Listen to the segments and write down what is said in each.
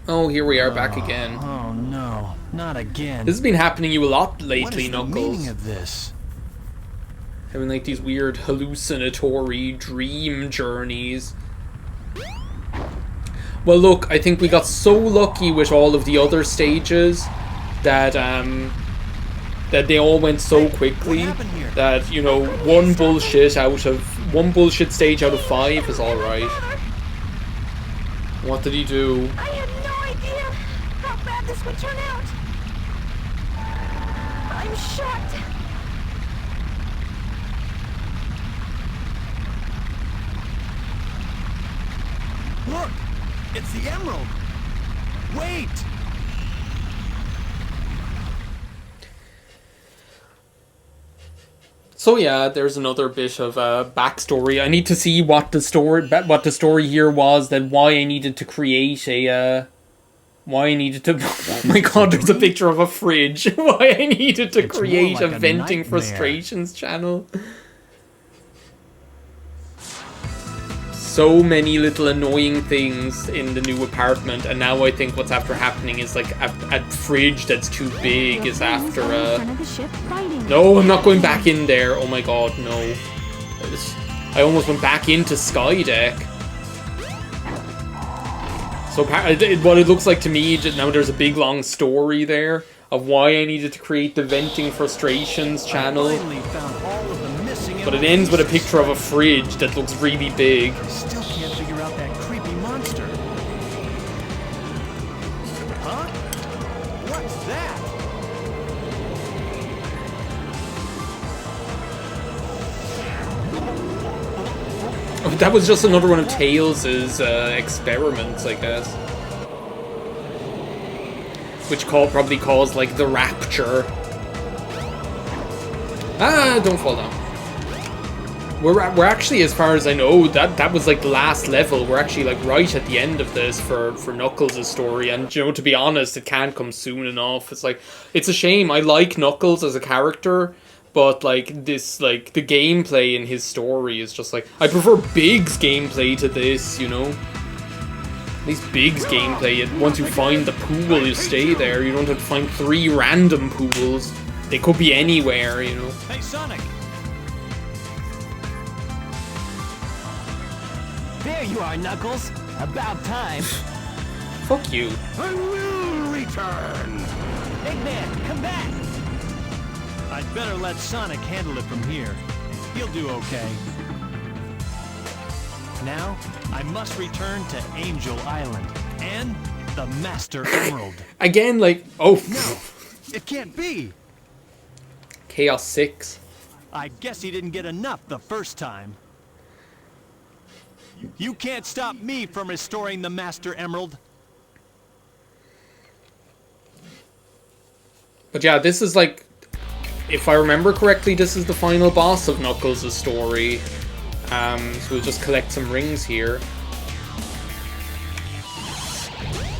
Oh, here we are back again. Oh no, not again. This has been happening to you a lot lately, what is Knuckles. The meaning of this? Having like these weird hallucinatory dream journeys. Well, look, I think we got so lucky with all of the other stages that that they all went so quickly that, you know, one bullshit stage out of 5 is all right. What did he do? I had no idea how bad this would turn out. I'm shocked. Look! It's the emerald! Wait! So yeah, there's another bit of backstory. I need to see what the story here was, that why I needed to create a why I needed to oh my god, there's a picture of a fridge. Why I needed to create a venting frustrations channel. So many little annoying things in the new apartment, and now I think what's after happening is like a fridge that's too big is after No, I'm not going back in there. Oh my god, no. I almost went back into Skydeck. So what it looks like to me, now there's a big long story there of why I needed to create the Venting Frustrations channel. But it ends with a picture of a fridge that looks really big. Still can't figure out that creepy monster. Huh? What's that? Oh, that was just another one of Tails' experiments, I guess. Which probably caused, like, the rapture. Ah, don't fall down. We're actually, as far as I know, that was like the last level. We're actually like right at the end of this for Knuckles' story, and you know, to be honest, it can't come soon enough. It's like, it's a shame. I like Knuckles as a character, but like this, like the gameplay in his story is just like, I prefer Big's gameplay to this, you know. At least Big's gameplay, once you find the pool, you stay there. You don't have to find 3 random pools. They could be anywhere, you know. Hey, Sonic! There you are, Knuckles. About time. Fuck you. I will return. Big man, come back. I'd better let Sonic handle it from here. He'll do okay. Now, I must return to Angel Island and the Master Emerald. Again, like, oh. No, it can't be. Chaos 6. I guess he didn't get enough the first time. You can't stop me from restoring the Master Emerald. But yeah, this is like, if I remember correctly, this is the final boss of Knuckles' story. So we'll just collect some rings here.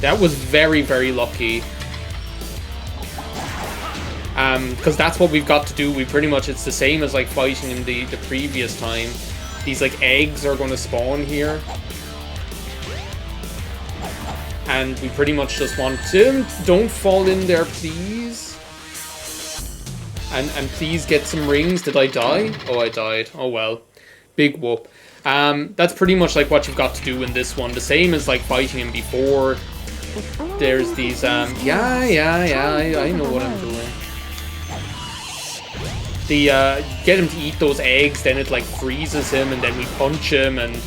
That was very, very lucky. Because that's what we've got to do. We pretty much, it's the same as like fighting in the previous time. These like eggs are going to spawn here. And we pretty much just want to, don't fall in there, please. And please get some rings. Did I die? Oh, I died. Oh well. Big whoop. That's pretty much like what you've got to do in this one. The same as like fighting him before. There's these, I know what I'm doing. Get him to eat those eggs, then it like freezes him, and then we punch him, and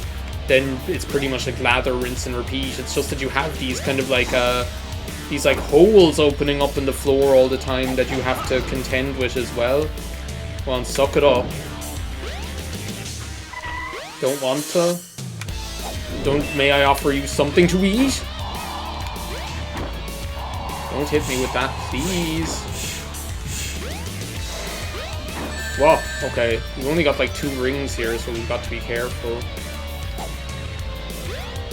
then it's pretty much like lather, rinse, and repeat. It's just that you have these kind of like, these like holes opening up in the floor all the time that you have to contend with as well. Go on, suck it up. Don't want to? May I offer you something to eat? Don't hit me with that, please. Whoa, okay. We've only got like 2 rings here, so we've got to be careful.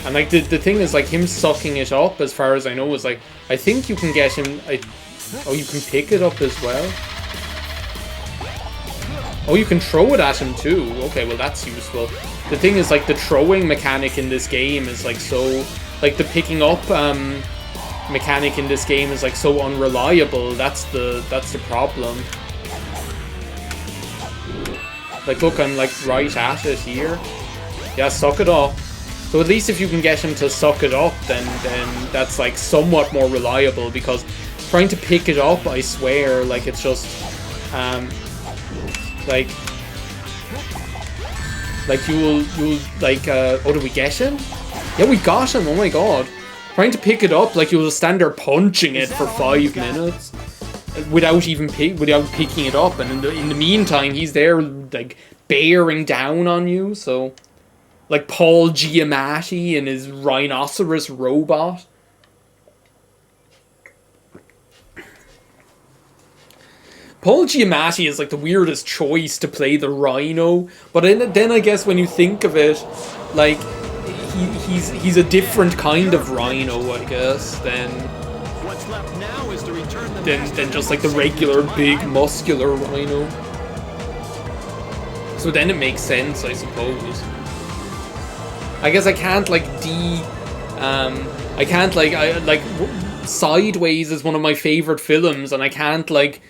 And like the thing is, like, him sucking it up, as far as I know, is like, I think you can get him, oh, you can pick it up as well? Oh, you can throw it at him too. Okay, well that's useful. The thing is, like, the throwing mechanic in this game is like so, like the picking up mechanic in this game is like so unreliable. That's the problem. Like, look, I'm like right at it here. Yeah, suck it up. So at least if you can get him to suck it up, then that's like somewhat more reliable, because trying to pick it up, I swear, like it's just like you'll like oh, did we get him? Yeah, we got him. Oh my god. Trying to pick it up, like you'll just stand there punching it for 5 minutes without even picking it up, and in the meantime he's there like bearing down on you. So like Paul Giamatti and his rhinoceros robot. Paul Giamatti is like the weirdest choice to play the Rhino, but then I guess when you think of it, like he's a different kind of Rhino, I guess, than What's left now is to return the than just like the regular big muscular Rhino. So then it makes sense, I suppose. I guess I can't like Sideways is one of my favorite films, and I can't like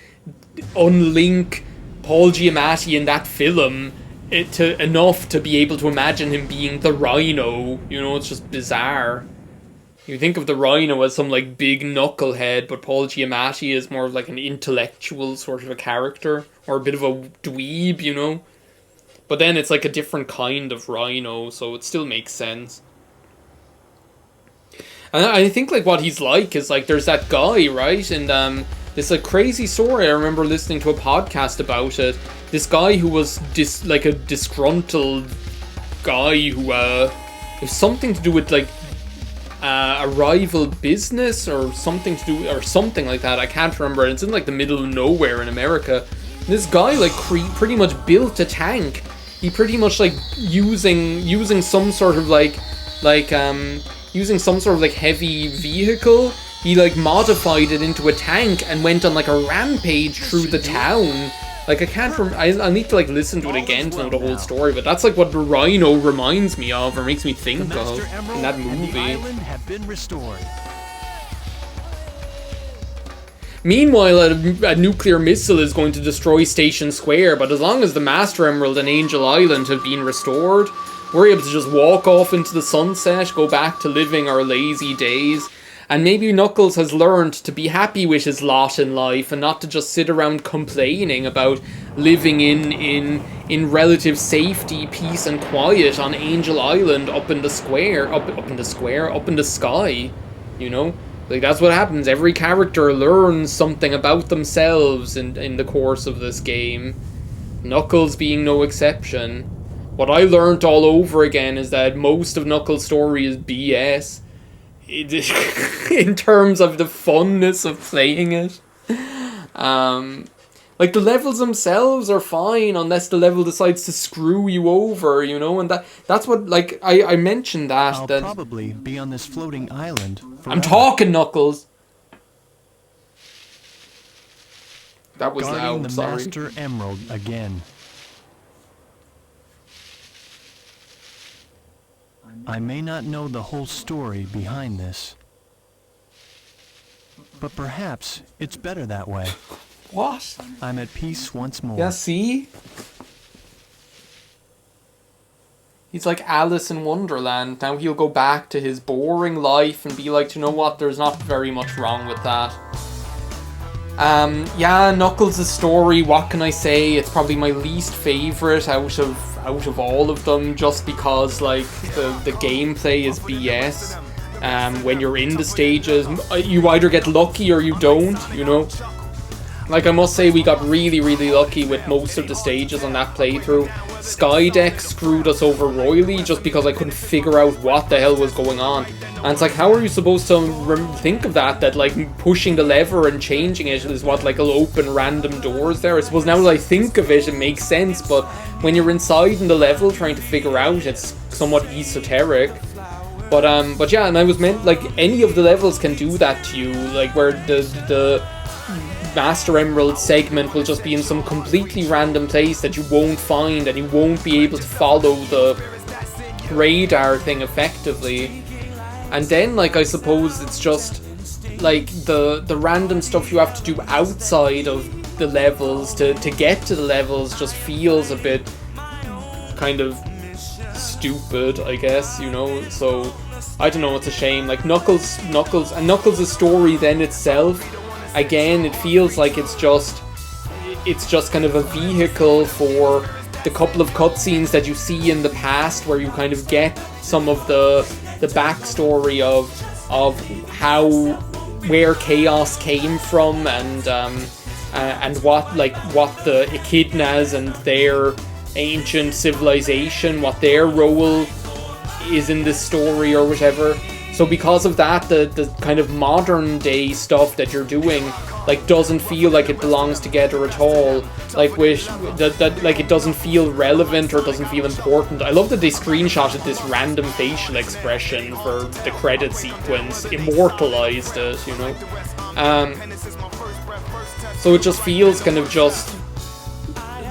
unlink Paul Giamatti in that film enough to be able to imagine him being the Rhino. You know, it's just bizarre. You think of the Rhino as some like big knucklehead, but Paul Giamatti is more of like an intellectual sort of a character, or a bit of a dweeb, you know. But then it's like a different kind of Rhino, so it still makes sense. And I think like what he's like is like there's that guy, right? And this like crazy story, I remember listening to a podcast about it. This guy who was like a disgruntled guy who it was something to do with like a rival business or something to do, or something like that. I can't remember. It's in like the middle of nowhere in America. And this guy like pretty much built a tank. He pretty much like using some sort of using some sort of like heavy vehicle. He like modified it into a tank and went on like a rampage through the town. Like I can't remember. I need to like listen to it again to know the whole story. But that's like what the Rhino reminds me of, or makes me think of in that movie. The island have been restored. Meanwhile, a nuclear missile is going to destroy Station Square, but as long as the Master Emerald and Angel Island have been restored, we're able to just walk off into the sunset, go back to living our lazy days, and maybe Knuckles has learned to be happy with his lot in life and not to just sit around complaining about living in relative safety, peace and quiet on Angel Island up in the sky, you know? Like, that's what happens. Every character learns something about themselves in the course of this game. Knuckles being no exception. What I learned all over again is that most of Knuckles' story is BS. In terms of the funness of playing it. Like, the levels themselves are fine unless the level decides to screw you over, you know? And that's what, like, I mentioned that. I'll probably be on this floating island forever. I'm talking, Knuckles. That was Guarding loud, the sorry. Master Emerald again. I may not know the whole story behind this, but perhaps it's better that way. What? I'm at peace once more. Yeah, see? He's like Alice in Wonderland. Now he'll go back to his boring life and be like, you know what, there's not very much wrong with that. Yeah, Knuckles' story, what can I say? It's probably my least favourite out of all of them, just because like the gameplay is BS. When you're in the stages, you either get lucky or you don't, you know? Like, I must say, we got really, really lucky with most of the stages on that playthrough. Skydeck screwed us over royally just because I couldn't figure out what the hell was going on. And it's like, how are you supposed to think of that like, pushing the lever and changing it is what, like, will open random doors there? I suppose now that I think of it, it makes sense, but when you're inside in the level trying to figure out, it's somewhat esoteric. But yeah, and I was meant, like, any of the levels can do that to you, like, where the Master Emerald segment will just be in some completely random place that you won't find, and you won't be able to follow the radar thing effectively. And then, like, I suppose it's just like the random stuff you have to do outside of the levels to get to the levels just feels a bit kind of stupid, I guess, you know. So I don't know, it's a shame. Like Knuckles' story then itself, again, it feels like it's just kind of a vehicle for the couple of cutscenes that you see in the past, where you kind of get some of the backstory of where Chaos came from, and what the Echidnas and their ancient civilization, what their role is in this story or whatever. So because of that, the kind of modern day stuff that you're doing like doesn't feel like it belongs together at all. Like like it doesn't feel relevant or doesn't feel important. I love that they screenshotted this random facial expression for the credit sequence, immortalized it, you know. So it just feels kind of just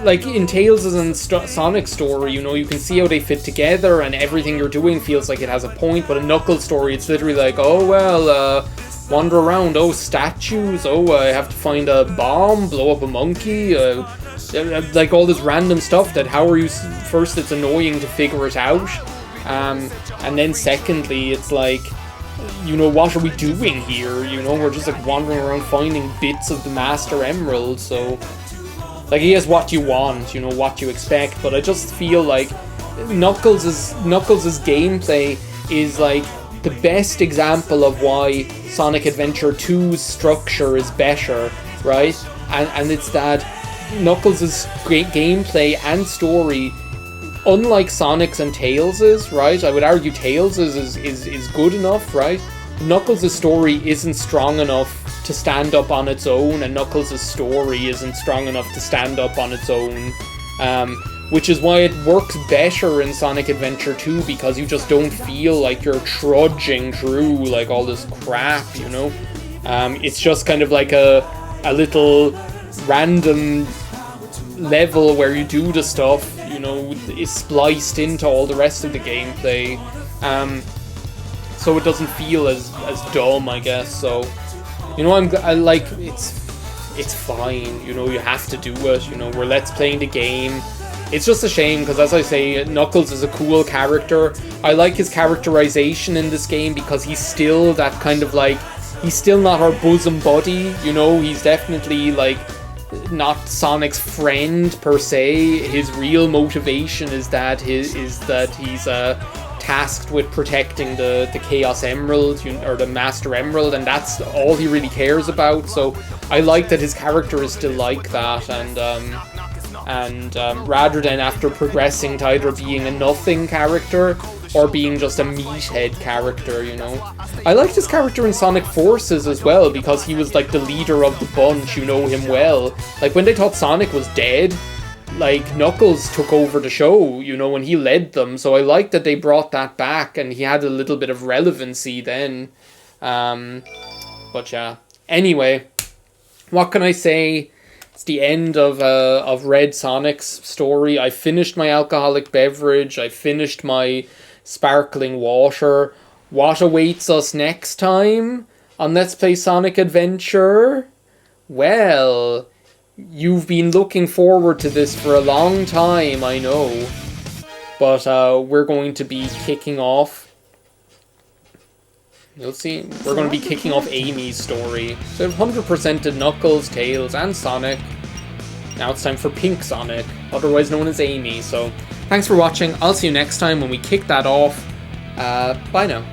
like in Tails' and Sonic's story, you know, you can see how they fit together and everything you're doing feels like it has a point, but in Knuckles' story it's literally like, oh well, wander around, oh statues, oh I have to find a bomb, blow up a monkey, like all this random stuff that how are you, first it's annoying to figure it out, and then secondly it's like, you know, what are we doing here, you know, we're just like wandering around finding bits of the Master Emerald, so like, he has what you want, you know, what you expect, but I just feel like Knuckles' gameplay is like the best example of why Sonic Adventure 2's structure is better, right? And it's that Knuckles' great gameplay and story, unlike Sonic's and Tails', right? I would argue Tails' is good enough, right? Knuckles' story isn't strong enough to stand up on its own, and Knuckles' story isn't strong enough to stand up on its own, which is why it works better in Sonic Adventure 2, because you just don't feel like you're trudging through like all this crap, you know. It's just kind of like a little random level where you do the stuff, you know, is spliced into all the rest of the gameplay, so it doesn't feel as dumb, I guess. So, you know, I like, it's fine, you know, you have to do it, you know, we're let's playing the game. It's just a shame, because as I say, Knuckles is a cool character. I like his characterization in this game, because he's still that kind of like, he's still not our bosom buddy, you know, he's definitely like, not Sonic's friend per se. His real motivation is that he's tasked with protecting the Chaos Emerald, or the Master Emerald, and that's all he really cares about. So I like that his character is still like that, and rather than after progressing to either being a nothing character or being just a meathead character, you know. I liked his character in Sonic Forces as well, because he was like the leader of the bunch, you know him well. Like when they thought Sonic was dead, like Knuckles took over the show, you know, and he led them, so I like that they brought that back, and he had a little bit of relevancy then. But yeah. Anyway, what can I say? It's the end of Red Sonic's story. I finished my alcoholic beverage, I finished my sparkling water. What awaits us next time on Let's Play Sonic Adventure? Well, you've been looking forward to this for a long time, I know. But we're going to be kicking off. You'll see. We're going to be kicking off Amy's story. So I've 100%ed Knuckles, Tails, and Sonic. Now it's time for Pink Sonic, otherwise known as Amy. So thanks for watching. I'll see you next time when we kick that off. Bye now.